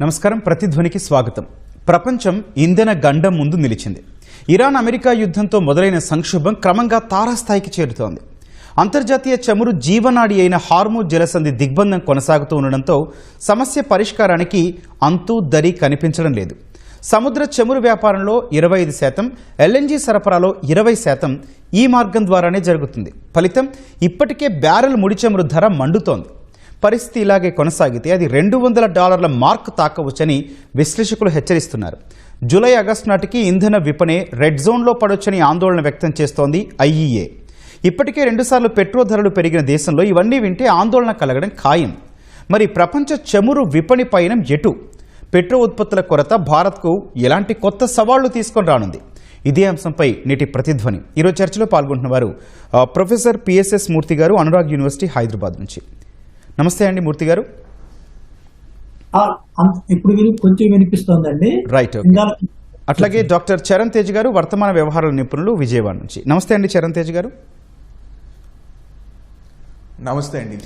నమస్కారం. ప్రతిధ్వనికి స్వాగతం. ప్రపంచం ఇంధన గండం ముందు నిలిచింది. ఇరాన్ అమెరికా యుద్ధంతో మొదలైన సంక్షోభం క్రమంగా తారాస్థాయికి చేరుతోంది. అంతర్జాతీయ చమురు జీవనాడి అయిన హార్మూజ్ జలసంధి దిగ్బంధం కొనసాగుతూ ఉండడంతో సమస్య పరిష్కారానికి అంతూ దరి కనిపించడం లేదు. సముద్ర చమురు వ్యాపారంలో 25%, ఎల్ఎన్జీ సరఫరాలో 20% ఈ మార్గం ద్వారానే జరుగుతుంది. ఫలితం ఇప్పటికే బ్యారెల్ ముడి చమురు ధర మండుతోంది. పరిస్థితి ఇలాగే కొనసాగితే అది $200 మార్క్ తాకవచ్చని విశ్లేషకులు హెచ్చరిస్తున్నారు. జూలై ఆగస్టు నాటికి ఇంధన విపణి రెడ్ జోన్లో పడొచ్చని ఆందోళన వ్యక్తం చేస్తోంది ఐఈఏ. ఇప్పటికే 2 సార్లు పెట్రోల్ ధరలు పెరిగిన దేశంలో ఇవన్నీ వింటే ఆందోళన కలగడం ఖాయం. మరి ప్రపంచ చమురు విపణి పయనం ఎటు? పెట్రోల్ ఉత్పత్తుల కొరత భారత్కు ఎలాంటి కొత్త సవాళ్లు తీసుకొని రానుంది? ఇదే అంశంపై నేటి ప్రతిధ్వని. ఈరోజు చర్చలో పాల్గొంటున్న వారు ప్రొఫెసర్ పిఎస్ఎస్ మూర్తి గారు, అనురాగ్ యూనివర్సిటీ హైదరాబాద్ నుంచి. నమస్తే అండి మూర్తి గారు. ఇప్పుడు కొంచెం వినిపిస్తోందండి. రైట్. అట్లాగే డాక్టర్ చరణ్ తేజ్ గారు, వర్తమాన వ్యవహారాల నిపుణులు, విజయవాడ నుంచి. నమస్తే అండి చరణ్ తేజ్ గారు. నమస్తే అండి.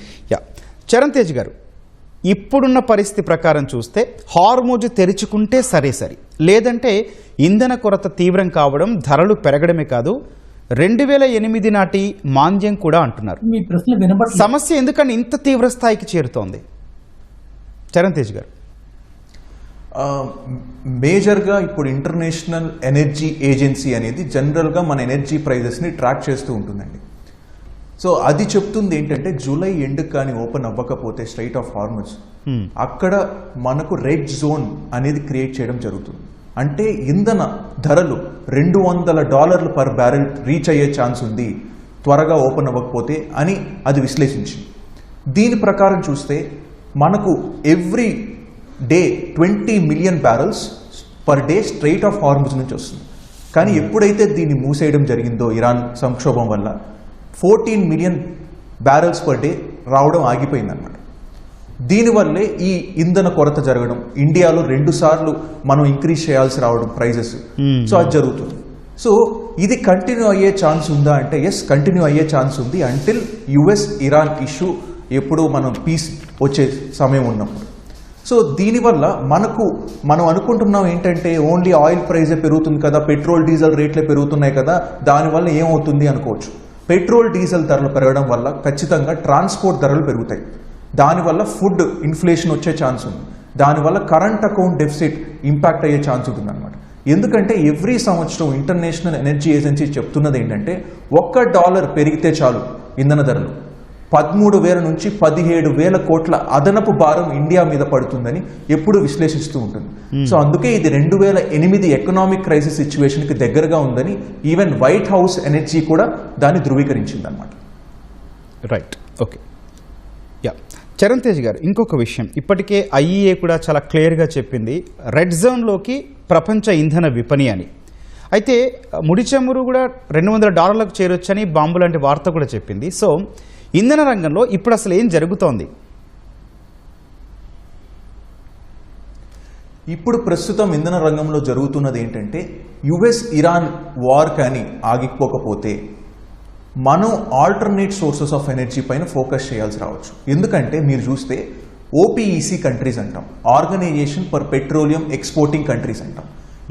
చరణ్ తేజ్ గారు, ఇప్పుడున్న పరిస్థితి ప్రకారం చూస్తే హార్మూజ్ తెరుచుకుంటే సరే, లేదంటే ఇంధన కొరత తీవ్రం కావడం, ధరలు పెరగడమే కాదు 2008 నాటి మాంద్యం కూడా అంటున్నారు. మీ ప్రశ్న వినబడలేదు. సమస్య ఎందుకని ఇంత తీవ్ర స్థాయికి చేరుతోంది? చరణ్ తేజ్ గారు. మేజర్గా ఇప్పుడు ఇంటర్నేషనల్ ఎనర్జీ ఏజెన్సీ అనేది జనరల్గా మన ఎనర్జీ ప్రైజెస్ని ట్రాక్ చేస్తూ ఉంటుందండి. సో అది చెప్తుంది ఏంటంటే జూలై ఎండ్ కానీ ఓపెన్ అవ్వకపోతే స్ట్రైట్ ఆఫ్ హార్మూజ్, అక్కడ మనకు రెడ్ జోన్ అనేది క్రియేట్ చేయడం జరుగుతుంది. అంటే ఇంధన ధరలు $200 పర్ బ్యారెల్ రీచ్ అయ్యే ఛాన్స్ ఉంది త్వరగా ఓపెన్ అవ్వకపోతే అని అది విశ్లేషించింది. దీని ప్రకారం చూస్తే మనకు every day 20 million barrels per day straight of Hormuz నుంచి వస్తుంది. కానీ ఎప్పుడైతే దీన్ని మూసేయడం జరిగిందో ఇరాన్ సంక్షోభం వల్ల 14 మిలియన్ బ్యారెల్స్ పర్ డే రావడం ఆగిపోయిందన్నమాట. దీనివల్లే ఈ ఇంధన కొరత జరగడం, ఇండియాలో 2 సార్లు మనం ఇంక్రీజ్ చేయాల్సి రావడం ప్రైజెస్. సో అది జరుగుతుంది. సో ఇది కంటిన్యూ అయ్యే ఛాన్స్ ఉందా అంటే ఎస్, కంటిన్యూ అయ్యే ఛాన్స్ ఉంది అంటిల్ యుఎస్ ఇరాన్ ఇష్యూ ఎప్పుడు మనం పీస్ వచ్చే సమయం ఉన్నప్పుడు. సో దీనివల్ల మనం అనుకుంటున్నాం ఏంటంటే ఓన్లీ ఆయిల్ ప్రైజే పెరుగుతుంది కదా, పెట్రోల్ డీజిల్ రేట్లే పెరుగుతున్నాయి కదా, దానివల్ల ఏమవుతుంది అనుకోవచ్చు. పెట్రోల్ డీజిల్ ధరలు పెరగడం వల్ల ఖచ్చితంగా ట్రాన్స్పోర్ట్ ధరలు పెరుగుతాయి. దానివల్ల ఫుడ్ ఇన్ఫ్లేషన్ వచ్చే ఛాన్స్ ఉంది. దానివల్ల కరెంట్ అకౌంట్ డెఫిసిట్ ఇంపాక్ట్ అయ్యే ఛాన్స్ ఉంటుంది అనమాట. ఎందుకంటే ఎవ్రీ సంవత్సరం ఇంటర్నేషనల్ ఎనర్జీ ఏజెన్సీ చెప్తున్నది ఏంటంటే $1 పెరిగితే చాలు ఇంధన ధరలు 13,000 నుంచి 17,000 కోట్ల అదనపు భారం ఇండియా మీద పడుతుందని ఎప్పుడు విశ్లేషిస్తూ ఉంటుంది. సో అందుకే ఇది 2008 ఎకనామిక్ క్రైసిస్ సిచ్యువేషన్కి దగ్గరగా ఉందని ఈవెన్ వైట్ హౌస్ ఎనర్జీ కూడా దాన్ని ధృవీకరించింది అనమాట. Right, okay. చరణ్ తేజ్ గారు, ఇంకొక విషయం, ఇప్పటికే ఐఈఏ కూడా చాలా క్లియర్గా చెప్పింది రెడ్ జోన్లోకి ప్రపంచ ఇంధన విపణి అని. అయితే ముడి చమురు కూడా $200 చేరొచ్చని బాంబు లాంటి వార్త కూడా చెప్పింది. సో ఇంధన రంగంలో ఇప్పుడు అసలు ఏం జరుగుతోంది? ఇప్పుడు ప్రస్తుతం ఇంధన రంగంలో జరుగుతున్నది ఏంటంటే యుఎస్ ఇరాన్ వార్ కానీ ఆగిపోకపోతే మనం ఆల్టర్నేట్ సోర్సెస్ ఆఫ్ ఎనర్జీ పైన ఫోకస్ చేయాల్సి రావచ్చు. ఎందుకంటే మీరు చూస్తే ఓపీఈసీ కంట్రీస్ అంటాం, organisation for petroleum exporting countries అంటాం.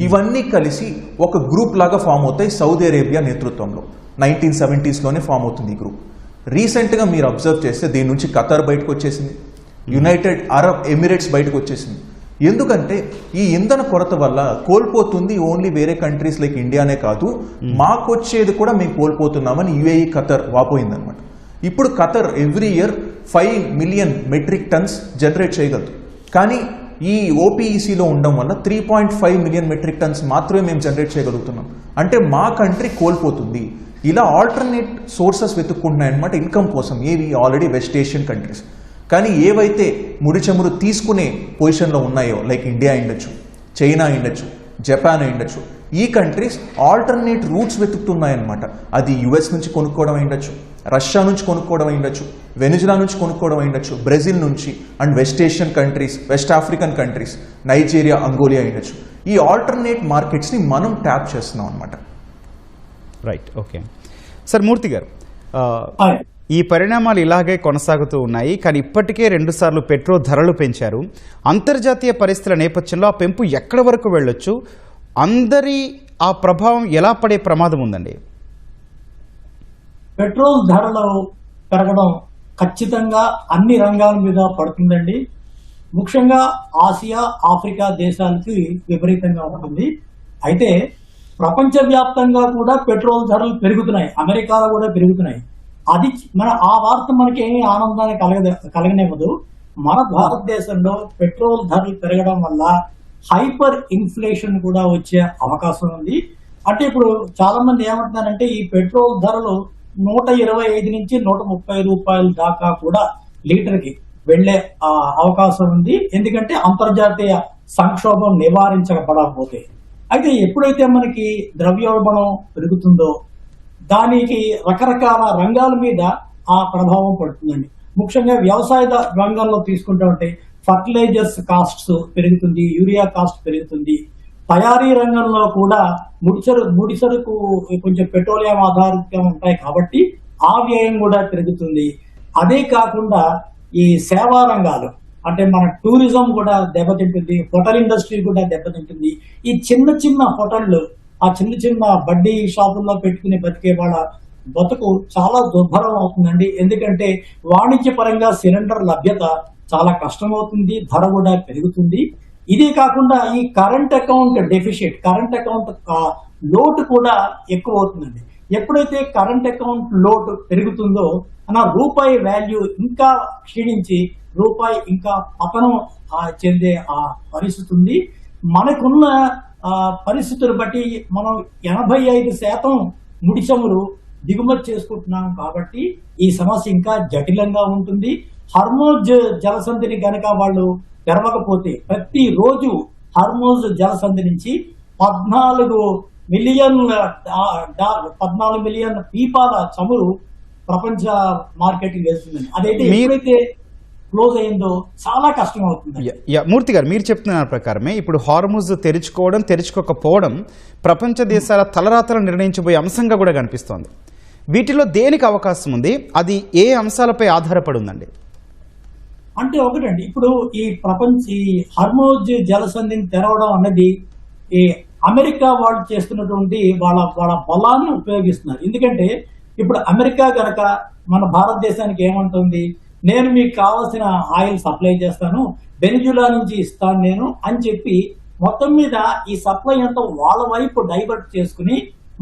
ఇవన్నీ కలిసి ఒక గ్రూప్ లాగా ఫామ్ అవుతాయి సౌదీ అరేబియా నేతృత్వంలో. 1970s ఫామ్ అవుతుంది ఈ గ్రూప్. రీసెంట్గా మీరు అబ్జర్వ్ చేస్తే దీని నుంచి ఖతార్ బయటకు వచ్చేసింది, యునైటెడ్ అరబ్ ఎమిరేట్స్ బయటకు వచ్చేసింది. ఎందుకంటే ఈ ఇంధన కొరత వల్ల కోల్పోతుంది ఓన్లీ వేరే కంట్రీస్ లైక్ ఇండియానే కాదు, మాకొచ్చేది కూడా మేము కోల్పోతున్నామని యుఏఈ, ఖతర్ వాపోయిందనమాట. ఇప్పుడు Qatar every year 5 million metric tons generate చేయగలదు. కానీ ఈ ఓపీఈసీలో ఉండడం వల్ల 3.5 మిలియన్ మెట్రిక్ టన్స్ మాత్రమే మేము జనరేట్ చేయగలుగుతున్నాం. అంటే మా కంట్రీ కోల్పోతుంది. ఇలా ఆల్టర్నేట్ సోర్సెస్ వెతుక్కుంటున్నాయన్నమాట ఇన్కమ్ కోసం. ఏవి ఆల్రెడీ వెస్ట్ ఏషియన్ కంట్రీస్. కానీ ఏవైతే ముడి చమురు తీసుకునే పొజిషన్లో ఉన్నాయో లైక్ ఇండియా అయ్యుండొచ్చు, చైనా అయ్యుండొచ్చు, జపాన్ అయ్యుండొచ్చు, ఈ కంట్రీస్ ఆల్టర్నేట్ రూట్స్ వెతుకుతున్నాయన్నమాట. అది యుఎస్ నుంచి కొనుక్కోవడం అయ్యుండొచ్చు, రష్యా నుంచి కొనుక్కోవడం అయ్యుండొచ్చు, వెనిజులా నుంచి కొనుక్కోవడం అయ్యుండొచ్చు, బ్రెజిల్ నుంచి, and west Asian countries, west African countries, Nigeria, Angola అయ్యుండొచ్చు. ఈ ఆల్టర్నేట్ మార్కెట్స్ని మనం ట్యాప్ చేస్తున్నాం అనమాట. Right, okay. సార్ మూర్తి గారు, ఈ పరిణామాలు ఇలాగే కొనసాగుతూ ఉన్నాయి. కానీ ఇప్పటికే 2 సార్లు పెట్రోల్ ధరలు పెంచారు. అంతర్జాతీయ పరిస్థితుల నేపథ్యంలో ఆ పెంపు ఎక్కడి వరకు వెళ్ళొచ్చు, అందరి ఆ ప్రభావం ఎలా పడే ప్రమాదం ఉందండి? పెట్రోల్ ధరలు పెరగడం ఖచ్చితంగా అన్ని రంగాల మీద పడుతుందండి. ముఖ్యంగా ఆసియా, ఆఫ్రికా దేశాలకి విపరీతంగా ఉంటుంది. అయితే ప్రపంచవ్యాప్తంగా కూడా పెట్రోల్ ధరలు పెరుగుతున్నాయి, అమెరికాలో కూడా పెరుగుతున్నాయి. అది ఆ వార్త మనకి ఏమీ ఆనందాన్ని కలగనివ్వదు. మన భారతదేశంలో పెట్రోల్ ధరలు పెరగడం వల్ల హైపర్ ఇన్ఫ్లేషన్ కూడా వచ్చే అవకాశం ఉంది. అంటే ఇప్పుడు చాలా మంది ఏమంటున్నారంటే ఈ పెట్రోల్ ధరలు 125 నుంచి 130 రూపాయల దాకా కూడా లీటర్కి వెళ్లే అవకాశం ఉంది. ఎందుకంటే అంతర్జాతీయ సంక్షోభం నివారించబడకపోతే. అయితే ఎప్పుడైతే మనకి ద్రవ్యోల్బణం పెరుగుతుందో దానికి రకరకాల రంగాల మీద ఆ ప్రభావం పడుతుందండి. ముఖ్యంగా వ్యవసాయ రంగంలో తీసుకుంటా ఉంటే ఫర్టిలైజర్స్ కాస్ట్స్ పెరుగుతుంది, యూరియా కాస్ట్ పెరుగుతుంది. తయారీ రంగంలో కూడా ముడిసరుకు కొంచెం పెట్రోలియం ఆధారితంగా ఉంటాయి కాబట్టి ఆ వ్యయం కూడా పెరుగుతుంది. అదే కాకుండా ఈ సేవా రంగాలు అంటే మన టూరిజం కూడా దెబ్బతింటుంది, హోటల్ ఇండస్ట్రీ కూడా దెబ్బతింటుంది. ఈ చిన్న చిన్న హోటళ్ళు, ఆ చిన్న చిన్న బడ్డీ షాపుల్లో పెట్టుకుని బతికే వాళ్ళ బతుకు చాలా దుర్భరం అవుతుందండి. ఎందుకంటే వాణిజ్యపరంగా సిలిండర్ లభ్యత చాలా కష్టమవుతుంది, ధర కూడా పెరుగుతుంది. ఇదే కాకుండా ఈ current account deficit, current account లోటు కూడా ఎక్కువ అవుతుందండి. ఎప్పుడైతే కరెంట్ అకౌంట్ లోటు పెరుగుతుందో మన రూపాయి వాల్యూ ఇంకా క్షీణించి రూపాయి ఇంకా పతనం చెందే ఆ పరిస్థితి ఉంది. మనకున్న పరిస్థితులు బట్టి మనం 85% ముడి చమురు దిగుమతి చేసుకుంటున్నాం కాబట్టి ఈ సమస్య ఇంకా జటిలంగా ఉంటుంది. హర్మోజ్ జలసంధిని గనక వాళ్ళు తెరవకపోతే ప్రతిరోజు హర్మోజ్ జలసంధి నుంచి 14 మిలియన్ పీపాల చమురు ప్రపంచ మార్కెట్ వెళ్తుందని. అదైతే ఎప్పుడైతే క్లోజ్ అయిందో చాలా కష్టం అవుతుంది. మూర్తి గారు, మీరు చెప్తున్న ప్రకారమే ఇప్పుడు హార్మోజ్ తెరుచుకోవడం, తెరుచుకోకపోవడం ప్రపంచ దేశాల తలరాతలను నిర్ణయించబోయే అంశంగా కూడా కనిపిస్తోంది. వీటిలో దేనికి అవకాశం ఉంది? అది ఏ అంశాలపై ఆధారపడి ఉందండి? అంటే ఒకటండి, ఇప్పుడు ఈ హర్మోజ్ జలసంధిని తెరవడం అన్నది ఈ అమెరికా వాళ్ళు చేస్తున్నటువంటి వాళ్ళ బలాన్ని ఉపయోగిస్తున్నారు. ఎందుకంటే ఇప్పుడు అమెరికా గనక మన భారతదేశానికి ఏమంటుంది, నేను మీకు కావాల్సిన ఆయిల్ సప్లై చేస్తాను, వెనిజులా నుంచి ఇస్తాను నేను అని చెప్పి మొత్తం మీద ఈ సప్లై అంతా వాళ్ళ వైపు డైవర్ట్ చేసుకుని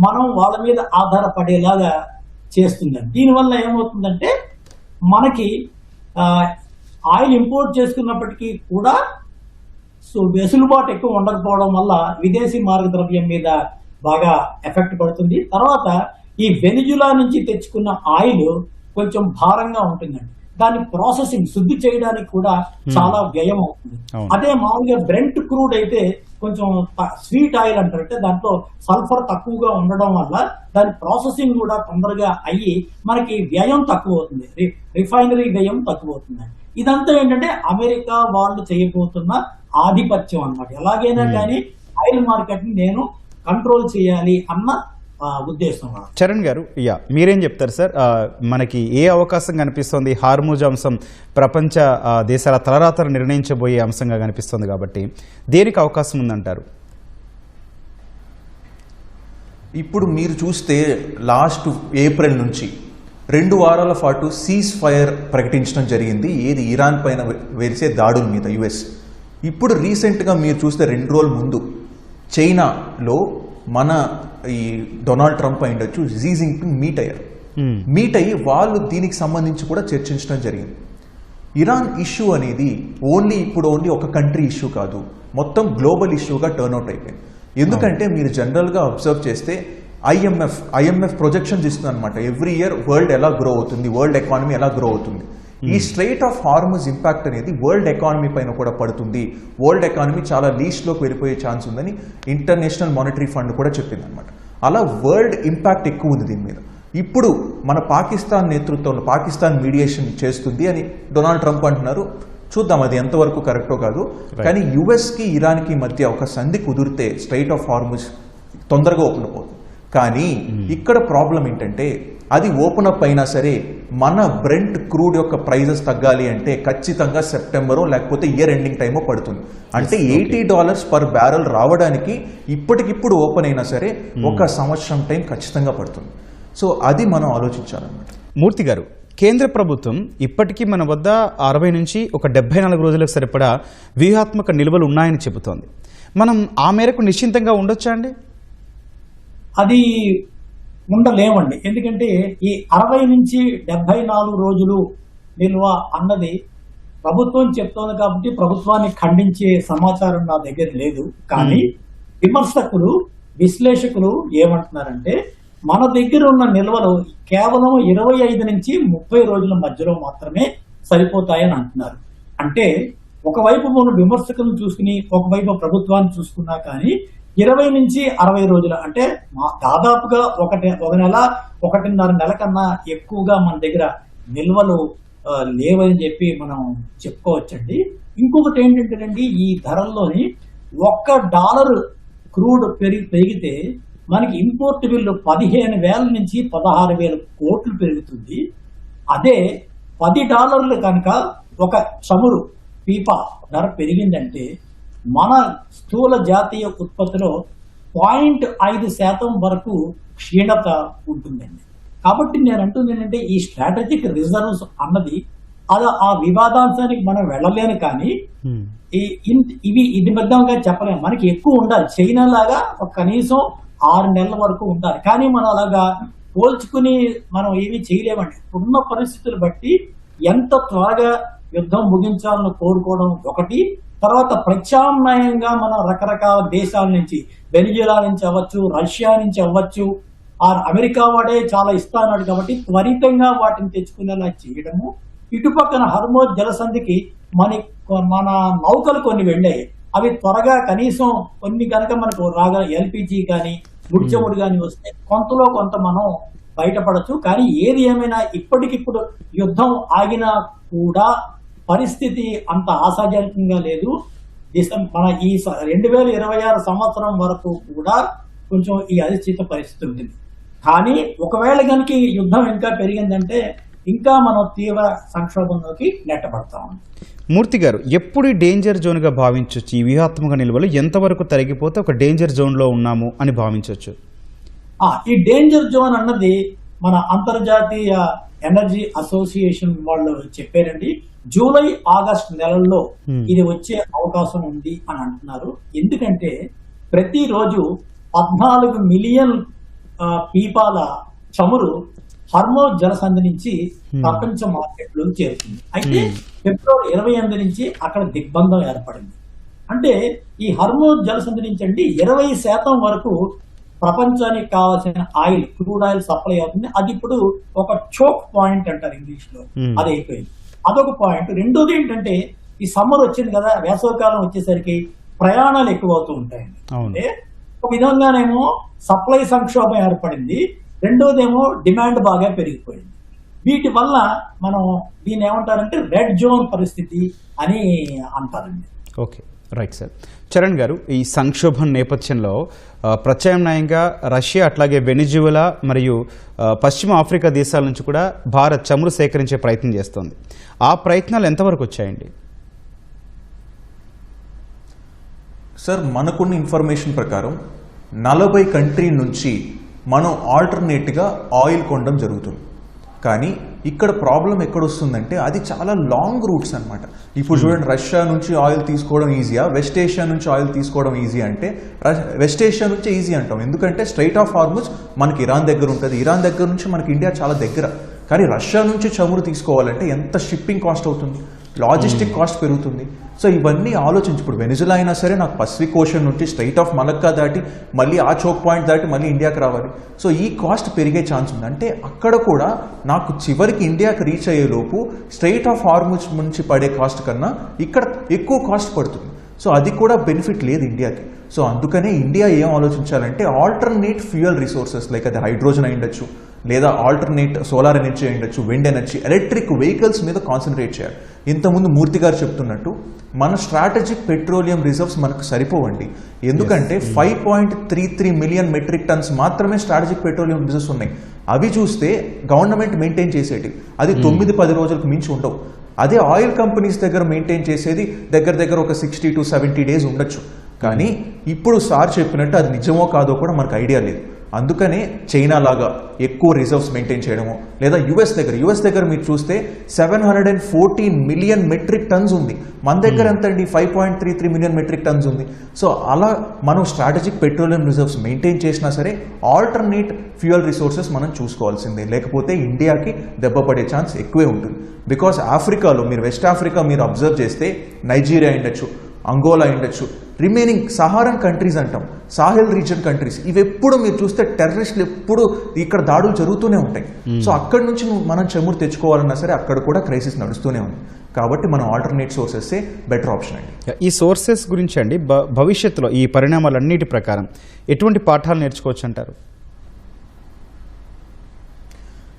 మనం వాళ్ళ మీద ఆధారపడేలాగా చేస్తుందండి. దీనివల్ల ఏమవుతుందంటే మనకి ఆయిల్ ఇంపోర్ట్ చేసుకున్నప్పటికీ కూడా వెసులుబాటు ఎక్కువ ఉండకపోవడం వల్ల విదేశీ మార్గద్రవ్యం మీద బాగా ఎఫెక్ట్ పడుతుంది. తర్వాత ఈ వెనిజులా నుంచి తెచ్చుకున్న ఆయిల్ కొంచెం భారంగా ఉంటుందండి. దాన్ని ప్రాసెసింగ్, శుద్ధి చేయడానికి కూడా చాలా వ్యయం అవుతుంది. అదే మామూలుగా బ్రెంట్ క్రూడ్ అయితే కొంచెం స్వీట్ ఆయిల్ అంటారంటే దాంట్లో సల్ఫర్ తక్కువగా ఉండడం వల్ల దాని ప్రాసెసింగ్ కూడా తొందరగా అయ్యి మనకి వ్యయం తక్కువ అవుతుంది, రిఫైనరీ వ్యయం తక్కువ అవుతుంది. ఇదంతా ఏంటంటే అమెరికా వాళ్ళు చేయబోతున్న ఆధిపత్యం అన్నమాట. ఎలాగైనా కానీ ఆయిల్ మార్కెట్ ని నేను కంట్రోల్ చేయాలి అన్న ఉద్దేశం. చరణ్ గారు, మీరేం చెప్తారు సార్? మనకి ఏ అవకాశం కనిపిస్తుంది? హార్మూజ్ అంశం ప్రపంచ దేశాల తలరాతను నిర్ణయించబోయే అంశంగా కనిపిస్తుంది కాబట్టి దేనికి అవకాశం ఉందంటారు? ఇప్పుడు మీరు చూస్తే లాస్ట్ ఏప్రిల్ నుంచి 2 వారాల పాటు సీజ్ ఫైర్ ప్రకటించడం జరిగింది. ఏది ఇరాన్ పైన వేసే దాడుల మీద యుఎస్. ఇప్పుడు రీసెంట్గా మీరు చూస్తే 2 రోజుల ముందు చైనాలో మన ఈ డొనాల్డ్ ట్రంప్ అయ్యుండొచ్చు, జీ జిన్పింగ్ మీట్ అయ్యి వాళ్ళు దీనికి సంబంధించి కూడా చర్చించడం జరిగింది. ఇరాన్ ఇష్యూ అనేది ఓన్లీ ఒక కంట్రీ ఇష్యూ కాదు, మొత్తం గ్లోబల్ ఇష్యూగా టర్న్అవుట్ అయిపోయింది. ఎందుకంటే మీరు జనరల్గా అబ్జర్వ్ చేస్తే ఐఎంఎఫ్ ప్రొజెక్షన్స్ ఇస్తుంది అనమాట. ఎవ్రీ ఇయర్ వరల్డ్ ఎలా గ్రో అవుతుంది, వరల్డ్ ఎకానమీ ఎలా గ్రో అవుతుంది. ఈ స్ట్రెయిట్ ఆఫ్ హార్మోజ్ ఇంపాక్ట్ అనేది వరల్డ్ ఎకానమీ పైన కూడా పడుతుంది. వరల్డ్ ఎకానమీ చాలా లీస్ట్లోకి వెళ్ళిపోయే ఛాన్స్ ఉందని ఇంటర్నేషనల్ మానిటరీ ఫండ్ కూడా చెప్పింది అనమాట. అలా వరల్డ్ ఇంపాక్ట్ ఎక్కువ ఉంది దీని మీద. ఇప్పుడు మన పాకిస్తాన్ నేతృత్వంలో పాకిస్తాన్ మీడియేషన్ చేస్తుంది అని డొనాల్డ్ ట్రంప్ అంటున్నారు. చూద్దాం అది ఎంతవరకు కరెక్టో కాదు. కానీ యుఎస్కి ఇరాన్కి మధ్య ఒక సంధి కుదిరితే స్ట్రెయిట్ ఆఫ్ హార్మోజ్ తొందరగా ఓపెన్ అయిపోతుంది. కానీ ఇక్కడ ప్రాబ్లం ఏంటంటే అది ఓపెన్ అప్ అయినా సరే మన బ్రెంట్ క్రూడ్ యొక్క ప్రైజెస్ తగ్గాలి అంటే ఖచ్చితంగా సెప్టెంబరో లేకపోతే ఇయర్ ఎండింగ్ టైమో పడుతుంది. అంటే $80 పర్ బ్యారెల్ రావడానికి ఇప్పటికిప్పుడు ఓపెన్ అయినా సరే ఒక సంవత్సరం టైం ఖచ్చితంగా పడుతుంది. సో అది మనం ఆలోచించాలన్నమాట. మూర్తి గారు, కేంద్ర ప్రభుత్వం ఇప్పటికీ మన వద్ద 60 నుంచి ఒక 74 రోజులకు సరిపడా వ్యూహాత్మక నిల్వలు ఉన్నాయని చెబుతోంది. మనం ఆ మేరకు నిశ్చింతంగా ఉండొచ్చా అండి? అది ఉండలేమండి. ఎందుకంటే ఈ 60 నుంచి 74 రోజులు నిల్వ అన్నది ప్రభుత్వం చెప్తోంది కాబట్టి ప్రభుత్వాన్ని ఖండించే సమాచారం నా దగ్గర లేదు. కానీ విమర్శకులు, విశ్లేషకులు ఏమంటున్నారంటే మన దగ్గర ఉన్న నిల్వలు కేవలం 25 నుంచి 30 రోజుల మధ్యలో మాత్రమే సరిపోతాయని అంటున్నారు. అంటే ఒకవైపు మనం విమర్శకులను చూసుకుని ఒకవైపు ప్రభుత్వాన్ని చూసుకున్నా కానీ 20 నుంచి 60 రోజులు అంటే దాదాపుగా ఒక నెల 1.5 నెల కన్నా ఎక్కువగా మన దగ్గర నిల్వలు లేవని చెప్పి మనం చెప్పుకోవచ్చండి. ఇంకొకటి ఏంటంటేనండి, ఈ ధరల్లోని $1 క్రూడ్ పెరిగితే మనకి ఇంపోర్ట్ బిల్లు 15,000 నుంచి 16,000 కోట్లు పెరుగుతుంది. అదే $10 కనుక ఒక చమురు పీపా ధర పెరిగిందంటే మన స్థూల జాతీయ ఉత్పత్తిలో 0.5% వరకు క్షీణత ఉంటుందండి. కాబట్టి నేను అంటుంది ఏంటంటే ఈ స్ట్రాటజిక్ రిజర్వ్స్ అన్నది ఆ వివాదాంశానికి మనం వెళ్ళలేను. కానీ ఇది బద్దంగా చెప్పలేము. మనకి ఎక్కువ ఉండాలి. చైనా లాగా కనీసం 6 నెలల వరకు ఉండాలి. కానీ మనం అలాగా పోల్చుకుని మనం ఏమీ చేయలేమండి. ఉన్న పరిస్థితులు బట్టి ఎంత త్వరగా యుద్ధం ముగించాలని కోరుకోవడం ఒకటి, తర్వాత ప్రత్యామ్నాయంగా మన రకరకాల దేశాల నుంచి, వెనిజులా నుంచి అవ్వచ్చు, రష్యా నుంచి అవ్వచ్చు, అమెరికా వాడే చాలా ఇస్తాన్నాడు కాబట్టి త్వరితంగా వాటిని తెచ్చుకునేలా చేయడము. ఇటుపక్కన హర్మోజ్ జలసంధికి మన నౌకలు కొన్ని వెళ్ళాయి. అవి త్వరగా కనీసం కొన్ని కనుక మనకు రాగా ఎల్పిజి కానీ ముడిచముడు కానీ వస్తే కొంతలో కొంత మనం బయటపడచ్చు. కానీ ఏది ఏమైనా ఇప్పటికిప్పుడు యుద్ధం ఆగినా కూడా పరిస్థితి అంత ఆశాజనకంగా లేదు. మన ఈ 2026 సంవత్సరం వరకు కూడా కొంచెం ఈ అనిశ్చిత పరిస్థితి ఉంటుంది. కానీ ఒకవేళ కనుక ఈ యుద్ధం ఇంకా పెరిగిందంటే ఇంకా మనం తీవ్ర సంక్షోభంలోకి నెట్టబడతాం. మూర్తి గారు, ఎప్పుడు డేంజర్ జోన్గా భావించవచ్చు? ఈ వ్యూహాత్మక నిల్వలు ఎంతవరకు తరిగిపోతే ఒక డేంజర్ జోన్లో ఉన్నాము అని భావించవచ్చు? ఈ డేంజర్ జోన్ అన్నది మన అంతర్జాతీయ ఎనర్జీ అసోసియేషన్ వాళ్ళు చెప్పారండి. జూలై, ఆగస్ట్ నెలల్లో ఇది వచ్చే అవకాశం ఉంది అని అంటున్నారు. ఎందుకంటే ప్రతిరోజు 14 మిలియన్ పీపాల చమురు హర్మోజ్ జలసంధి నుంచి ప్రపంచ మార్కెట్లోకి చేరుతుంది. అయితే ఫిబ్రవరి 28 నుంచి అక్కడ దిగ్బంధం ఏర్పడింది. అంటే ఈ హర్మోజ్ జలసంధి నుంచి అండి 20% వరకు ప్రపంచానికి కావాల్సిన ఆయిల్, క్రూడ్ ఆయిల్ సప్లై అవుతుంది. అది ఇప్పుడు ఒక చోక్ పాయింట్ అంటారు ఇంగ్లీష్ లో, అది అయిపోయింది. అదొక పాయింట్. రెండోది ఏంటంటే ఈ సమ్మర్ వచ్చింది కదా, వేసవికాలం వచ్చేసరికి ప్రయాణాలు ఎక్కువ అవుతూ ఉంటాయండి. అంటే ఒక విధంగానేమో సప్లై సంక్షోభం ఏర్పడింది, రెండోదేమో డిమాండ్ బాగా పెరిగిపోయింది. వీటి వల్ల మనం దీన్ని ఏమంటారంటే రెడ్ జోన్ పరిస్థితి అని అంటారండి. Okay, right sir. చరణ్ గారు, ఈ సంక్షోభం నేపథ్యంలో ప్రత్యామ్నాయంగా రష్యా అట్లాగే వెనిజువలా మరియు పశ్చిమ ఆఫ్రికా దేశాల నుంచి కూడా భారత్ చమురు సేకరించే ప్రయత్నం చేస్తోంది. ఆ ప్రయత్నాలు ఎంతవరకు వచ్చాయండి? సార్, మనకున్న ఇన్ఫర్మేషన్ ప్రకారం 40 కంట్రీ నుంచి మనం ఆల్టర్నేట్గా ఆయిల్ కొనడం జరుగుతుంది. కానీ ఇక్కడ ప్రాబ్లం ఎక్కడొస్తుందంటే అది చాలా లాంగ్ రూట్స్ అనమాట. ఇప్పుడు చూడండి, రష్యా నుంచి ఆయిల్ తీసుకోవడం ఈజీయా, వెస్ట్ ఏషియా నుంచి ఆయిల్ తీసుకోవడం ఈజీ అంటే వెస్ట్ ఏషియా నుంచే ఈజీ అంటాం. ఎందుకంటే స్ట్రైట్ ఆఫ్ హార్మూజ్ మనకి ఇరాన్ దగ్గర ఉంటుంది, ఇరాన్ దగ్గర నుంచి మనకి ఇండియా చాలా దగ్గర. కానీ రష్యా నుంచి చమురు తీసుకోవాలంటే ఎంత షిప్పింగ్ కాస్ట్ అవుతుంది, లాజిస్టిక్ కాస్ట్ పెరుగుతుంది. సో ఇవన్నీ ఆలోచించి ఇప్పుడు వెనిజులా అయినా సరే నాకు పసిఫిక్ ఓషన్ నుంచి స్ట్రైట్ ఆఫ్ మలక్కా దాటి మళ్ళీ ఆ చోక్ పాయింట్ దాటి మళ్ళీ ఇండియాకి రావాలి. సో ఈ కాస్ట్ పెరిగే ఛాన్స్ ఉంది. అంటే అక్కడ కూడా నాకు చివరికి ఇండియాకి రీచ్ అయ్యేలోపు స్ట్రైట్ ఆఫ్ హార్మూజ్ నుంచి పడే కాస్ట్ కన్నా ఇక్కడ ఎక్కువ కాస్ట్ పడుతుంది. సో అది కూడా బెనిఫిట్ లేదు ఇండియాకి. సో అందుకనే ఇండియా ఏం ఆలోచించాలంటే ఆల్టర్నేట్ ఫ్యూయల్ రిసోర్సెస్ లైక్ అది హైడ్రోజన్ అయి ఉండొచ్చు, లేదా ఆల్టర్నేట్ సోలార్ ఎనర్జీ ఉండొచ్చు, విండ్ ఎనర్జీ, ఎలక్ట్రిక్ వెహికల్స్ మీద కాన్సన్ట్రేట్ చేయాలి. ఇంతకుముందు మూర్తి గారు చెప్తున్నట్టు మన స్ట్రాటజిక్ పెట్రోలియం రిజర్వ్స్ మనకు సరిపోవండి. ఎందుకంటే 5.33 మిలియన్ మెట్రిక్ టన్స్ మాత్రమే స్ట్రాటజిక్ పెట్రోలియం రిజర్వ్స్ ఉన్నాయి. అవి చూస్తే గవర్నమెంట్ మెయింటైన్ చేసేటి అది 9-10 రోజులకు మించి ఉండవు. అదే ఆయిల్ కంపెనీస్ దగ్గర మెయింటైన్ చేసేది దగ్గర ఒక 60 to 70 డేస్ ఉండొచ్చు. కానీ ఇప్పుడు సార్ చెప్పినట్టు అది నిజమో కాదో కూడా మనకు ఐడియా లేదు. అందుకనే చైనా లాగా ఎక్కువ రిజర్వ్స్ మెయింటైన్ చేయడము, లేదా యుఎస్ దగ్గర మీరు చూస్తే 714 మిలియన్ మెట్రిక్ టన్స్ ఉంది. మన దగ్గర ఎంత అండి? 5.33 మిలియన్ మెట్రిక్ టన్స్ ఉంది. సో అలా మనం స్ట్రాటజిక్ పెట్రోలియం రిజర్వ్స్ మెయింటైన్ చేసినా సరే ఆల్టర్నేట్ ఫ్యూయల్ రిసోర్సెస్ మనం చూసుకోవాల్సిందే. లేకపోతే ఇండియాకి దెబ్బ పడే ఛాన్స్ ఎక్కువే ఉంటుంది. బికాస్ ఆఫ్రికాలో మీరు వెస్ట్ ఆఫ్రికా మీరు అబ్జర్వ్ చేస్తే నైజీరియా ఉండొచ్చు, అంగోలా ఉండొచ్చు, రిమైనింగ్ సహారన్ కంట్రీస్ అంటాం, సాహెల్ రీజన్ కంట్రీస్, ఇవి ఎప్పుడు మీరు చూస్తే టెర్రరిస్టులు ఎప్పుడు ఇక్కడ దాడులు జరుగుతూనే ఉంటాయి. సో అక్కడి నుంచి మనం చమురు తెచ్చుకోవాలన్నా సరే అక్కడ కూడా క్రైసిస్ నడుస్తూనే ఉంది. కాబట్టి మనం ఆల్టర్నేట్ సోర్సెస్ బెటర్ ఆప్షన్ అండి. ఈ సోర్సెస్ గురించి అండి భవిష్యత్తులో ఈ పరిణామాలన్నిటి ప్రకారం ఎటువంటి పాఠాలు నేర్చుకోవచ్చు అంటారు?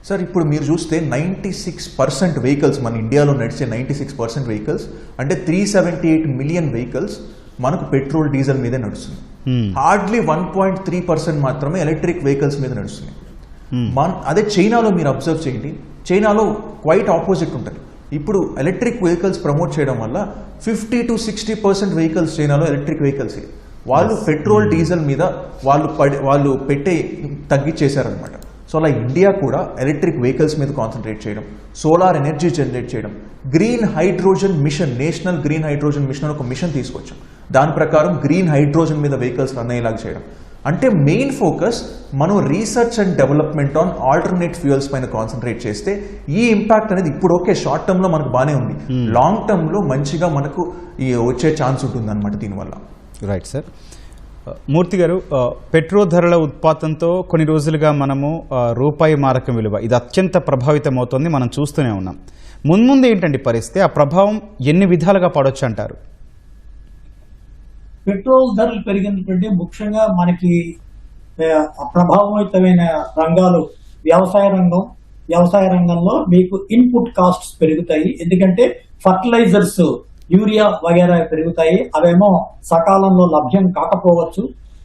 సార్ ఇప్పుడు మీరు చూస్తే 96% వెహికల్స్ మన ఇండియాలో నడిచే 96% వెహికల్స్ అంటే 378 మిలియన్ వెహికల్స్ మనకు పెట్రోల్ డీజిల్ మీదే నడుస్తుంది. హార్డ్లీ 1.3% మాత్రమే ఎలక్ట్రిక్ వెహికల్స్ మీద నడుస్తున్నాయి. అదే చైనాలో మీరు అబ్జర్వ్ చేయండి, చైనాలో క్వైట్ ఆపోజిట్ ఉంటుంది. ఇప్పుడు ఎలక్ట్రిక్ వెహికల్స్ ప్రమోట్ చేయడం వల్ల 50 to 60% వెహికల్స్ చైనాలో ఎలక్ట్రిక్ వెహికల్స్. వాళ్ళు పెట్రోల్ డీజిల్ మీద వాళ్ళు పెట్టే తగ్గించేశారనమాట. సో అలా ఇండియా కూడా ఎలక్ట్రిక్ వెహికల్స్ మీద కాన్సన్ట్రేట్ చేయడం, సోలార్ ఎనర్జీ జనరేట్ చేయడం, green hydrogen mission, national green hydrogen mission ఒక మిషన్ తీసుకొచ్చాం. దాని ప్రకారం గ్రీన్ హైడ్రోజన్ మీద వెహికల్స్ రన్ అయ్యేలాగా చేయడం. అంటే మెయిన్ ఫోకస్ మనం research and development on alternate fuels పైన కాన్సన్ట్రేట్ చేస్తే ఈ ఇంపాక్ట్ అనేది ఇప్పుడు ఓకే షార్ట్ టర్మ్ లో మనకు బాగానే ఉంది, లాంగ్ టర్మ్ లో మంచిగా మనకు ఈ వచ్చే ఛాన్స్ ఉంటుంది అనమాట దీనివల్ల. Right sir. మూర్తి గారు, పెట్రోల్ ధరల ఉత్పాతంతో కొన్ని రోజులుగా మనము రూపాయి మారకం విలువ ఇది అత్యంత ప్రభావితమవుతోంది, మనం చూస్తూనే ఉన్నాం. ముందు ఏంటండి పరిస్థితి? ఆ ప్రభావం ఎన్ని విధాలుగా పడవచ్చు అంటారు? పెట్రోల్ ధరలు పెరిగినటువంటి ముఖ్యంగా మనకి ప్రభావితమైన రంగాలు వ్యవసాయ రంగంలో మీకు ఇన్పుట్ కాస్ట్స్ పెరుగుతాయి. ఎందుకంటే ఫర్టిలైజర్స్, యూరియా వగేరా పెరుగుతాయి, అవేమో సకాలంలో లభ్యం కాకపోవచ్చు.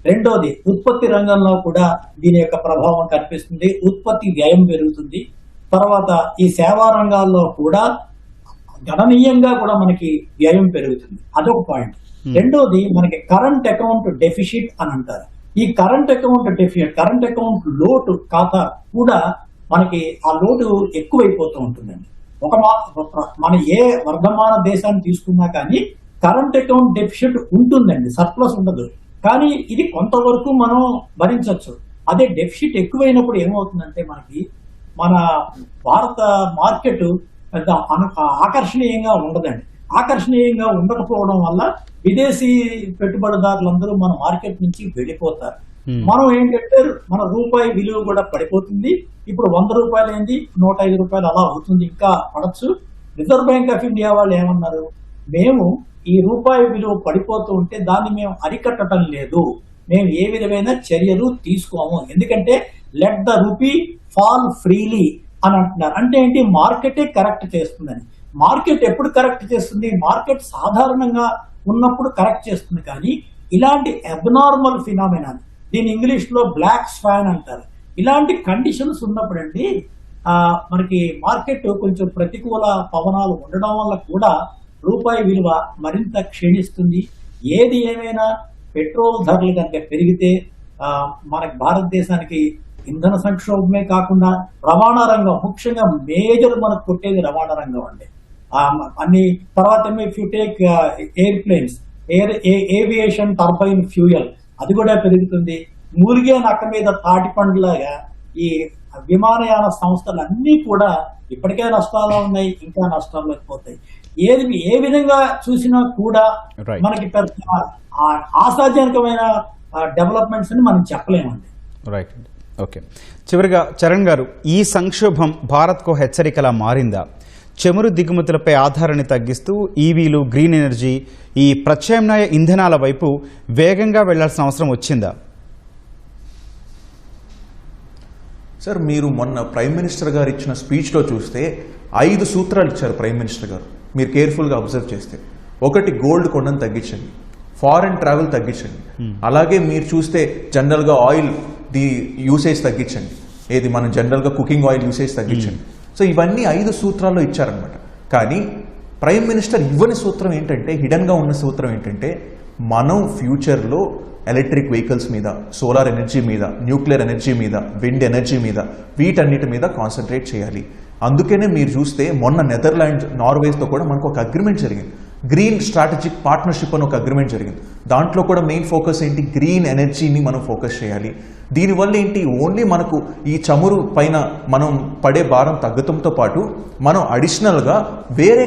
రెండోది ఉత్పత్తి రంగంలో కూడా దీని యొక్క ప్రభావం కనిపిస్తుంది, ఉత్పత్తి వ్యయం పెరుగుతుంది. తర్వాత ఈ సేవా రంగాల్లో కూడా గణనీయంగా కూడా మనకి వ్యయం పెరుగుతుంది, అదొక పాయింట్. రెండోది మనకి కరెంట్ అకౌంట్ డెఫిసిట్ అని అంటారు. ఈ కరెంట్ అకౌంట్ లోటు ఖాతా కూడా మనకి ఆ లోటు ఎక్కువైపోతూ ఉంటుందండి. మన ఏ వర్ధమాన దేశాన్ని తీసుకున్నా కానీ కరెంట్ అకౌంట్ డెఫిసిట్ ఉంటుందండి, సర్ప్లస్ ఉండదు. కానీ ఇది కొంతవరకు మనం భరించవచ్చు. అదే డెఫిసిట్ ఎక్కువైనప్పుడు ఏమవుతుందంటే మన భారత మార్కెట్ పెద్ద ఆకర్షణీయంగా ఉండదండి. ఆకర్షణీయంగా ఉండకపోవడం వల్ల విదేశీ పెట్టుబడిదారులందరూ మన మార్కెట్ నుంచి వెళ్ళిపోతారు. మనం ఏంటంటే మన రూపాయి విలువ కూడా పడిపోతుంది. ఇప్పుడు 100 రూపాయలు ఏంది 105 రూపాయలు అలా అవుతుంది, ఇంకా పడచ్చు. రిజర్వ్ బ్యాంక్ ఆఫ్ ఇండియా వాళ్ళు ఏమన్నారు, మేము ఈ రూపాయి విలువ పడిపోతూ ఉంటే దాన్ని మేము అరికట్టడం లేదు, మేము ఏ విధమైన చర్యలు తీసుకోము, ఎందుకంటే let the rupee fall freely అని అంటున్నారు. అంటే ఏంటి, మార్కెటే కరెక్ట్ చేస్తుందని. మార్కెట్ ఎప్పుడు కరెక్ట్ చేస్తుంది? మార్కెట్ సాధారణంగా ఉన్నప్పుడు కరెక్ట్ చేస్తుంది. కానీ ఇలాంటి అబ్నార్మల్ ఫినామినా, దీని ఇంగ్లీష్ లో బ్లాక్ స్వాన్ అంటారు, ఇలాంటి కండిషన్స్ ఉన్నప్పుడు అండి మనకి మార్కెట్ కొంచెం ప్రతికూల పవనాలు ఉండడం వల్ల కూడా రూపాయి విలువ మరింత క్షీణిస్తుంది. ఏది ఏమైనా పెట్రోల్ ధరలు కనుక పెరిగితే మనకి భారతదేశానికి ఇంధన సంక్షోభమే కాకుండా రవాణా రంగం, ముఖ్యంగా మేజర్ మనకు కొట్టేది రవాణా రంగం అండి. అన్ని తర్వాత if you take airplanes, aviation turbine fuel, అది కూడా పెరుగుతుంది. మూలిగే నక్క మీద తాటి పండులాగా ఈ విమానయాన సంస్థలు అన్నీ కూడా ఇప్పటికే నష్టాలు ఉన్నాయి, ఇంకా నష్టాల్లోకి పోతాయి. ఏ విధంగా చూసినా కూడా మనకి పెద్ద ఆశాజనకమైన డెవలప్మెంట్స్ అని మనం చెప్పలేమండి. రైట్ అండి. ఓకే, చివరిగా చరణ్ గారు, ఈ సంక్షోభం భారత్కు హెచ్చరికలా మారిందా? చమురు దిగుమతులపై ఆధారాన్ని తగ్గిస్తూ ఈవీలు, గ్రీన్ ఎనర్జీ, ఈ ప్రత్యామ్నాయ ఇంధనాల వైపు వేగంగా వెళ్లాల్సిన అవసరం వచ్చిందా? సార్ మీరు మొన్న ప్రైమ్ మినిస్టర్ గారు ఇచ్చిన స్పీచ్లో చూస్తే 5 సూత్రాలు ఇచ్చారు ప్రైమ్ మినిస్టర్ గారు. మీరు కేర్ఫుల్గా అబ్జర్వ్ చేస్తే, ఒకటి గోల్డ్ కొనడం తగ్గించండి, ఫారెన్ ట్రావెల్ తగ్గించండి, అలాగే మీరు చూస్తే జనరల్గా ఆయిల్ ది యూసేజ్ తగ్గించండి, ఏది మనం జనరల్గా కుకింగ్ ఆయిల్ యూసేజ్ తగ్గించండి. సో ఇవన్నీ 5 సూత్రాల్లో ఇచ్చారనమాట. కానీ ప్రైమ్ మినిస్టర్ ఇవ్వని సూత్రం ఏంటంటే, హిడన్గా ఉన్న సూత్రం ఏంటంటే, మనం ఫ్యూచర్లో ఎలక్ట్రిక్ వెహికల్స్ మీద, సోలార్ ఎనర్జీ మీద, న్యూక్లియర్ ఎనర్జీ మీద, విండ్ ఎనర్జీ మీద, వీటన్నిటి మీద కాన్సన్ట్రేట్ చేయాలి. అందుకనే మీరు చూస్తే మొన్న నెదర్లాండ్స్, నార్వేస్తో కూడా మనకు ఒక అగ్రిమెంట్ జరిగింది, గ్రీన్ స్ట్రాటజిక్ పార్ట్నర్షిప్ అని ఒక అగ్రిమెంట్ జరిగింది. దాంట్లో కూడా మెయిన్ ఫోకస్ ఏంటి, గ్రీన్ ఎనర్జీని మనం ఫోకస్ చేయాలి. దీనివల్ల ఏంటి, ఓన్లీ మనకు ఈ చమురు పైన మనం పడే భారం తగ్గడంతో పాటు మనం అడిషనల్గా వేరే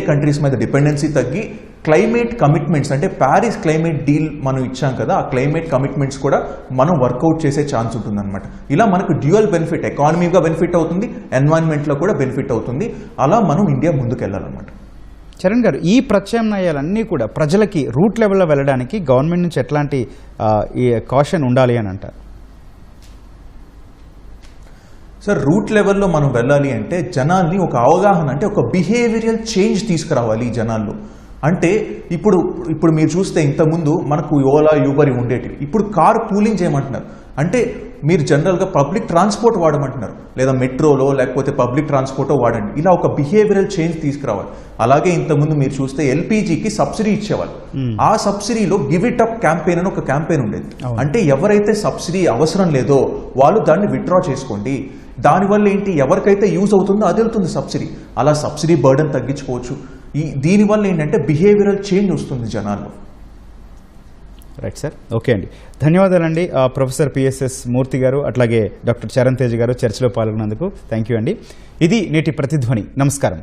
కంట్రీస్ మీద డిపెండెన్సీ తగ్గి క్లైమేట్ కమిట్మెంట్స్, అంటే ప్యారిస్ క్లైమేట్ డీల్ మనం ఇచ్చాం కదా, ఆ క్లైమేట్ కమిట్మెంట్స్ కూడా మనం వర్కౌట్ చేసే ఛాన్స్ ఉంటుందన్నమాట. ఇలా మనకు డ్యూయల్ బెనిఫిట్, ఎకానమీగా బెనిఫిట్ అవుతుంది, ఎన్వైరన్మెంట్లో కూడా బెనిఫిట్ అవుతుంది. అలా మనం ఇండియా ముందుకు వెళ్ళాలన్నమాట. చరణ్ గారు, ఈ ప్రత్యామ్నాయాలన్నీ కూడా ప్రజలకి రూట్ లెవెల్లో వెళ్ళడానికి గవర్నమెంట్ నుంచి ఎట్లాంటి ఈ కాషన్ ఉండాలి అని అంటారు? సార్, రూట్ లెవెల్లో మనం వెళ్ళాలి అంటే జనాల్ని ఒక అవగాహన, అంటే ఒక బిహేవియరల్ చేంజ్ తీసుకురావాలి ఈ జనాల్లో. అంటే ఇప్పుడు మీరు చూస్తే ఇంతకుముందు మనకు ఓలా, యూబర్ ఉండేటివి, ఇప్పుడు కార్ పూలింగ్ చేయమంటున్నారు. అంటే మీరు జనరల్గా పబ్లిక్ ట్రాన్స్పోర్ట్ వాడమంటున్నారు, లేదా మెట్రోలో లేకపోతే పబ్లిక్ ట్రాన్స్పోర్టో వాడండి. ఇలా ఒక బిహేవియరల్ చేంజ్ తీసుకురావాలి. అలాగే ఇంతకుముందు మీరు చూస్తే ఎల్పిజికి సబ్సిడీ ఇచ్చేవాళ్ళు. ఆ సబ్సిడీలో గివ్ ఇట్ అప్ క్యాంపెయిన్ అని ఒక క్యాంపెయిన్ ఉండేది. అంటే ఎవరైతే సబ్సిడీ అవసరం లేదో వాళ్ళు దాన్ని విత్డ్రా చేసుకోండి. దానివల్ల ఏంటి, ఎవరికైతే యూజ్ అవుతుందో అది వెళ్తుంది సబ్సిడీ. అలా సబ్సిడీ బర్డెన్ తగ్గించుకోవచ్చు. దీనివల్ల ఏంటంటే బిహేవియరల్ చేంజ్ వస్తుంది జనాల్లో. రైట్ సార్, ఓకే అండి, ధన్యవాదాలండి ప్రొఫెసర్ పిఎస్ఎస్ మూర్తి గారు, అట్లాగే డాక్టర్ చరణ్ తేజ్ గారు చర్చలో పాల్గొన్నందుకు థ్యాంక్ యూ అండి. ఇది నేటి ప్రతిధ్వని. నమస్కారం.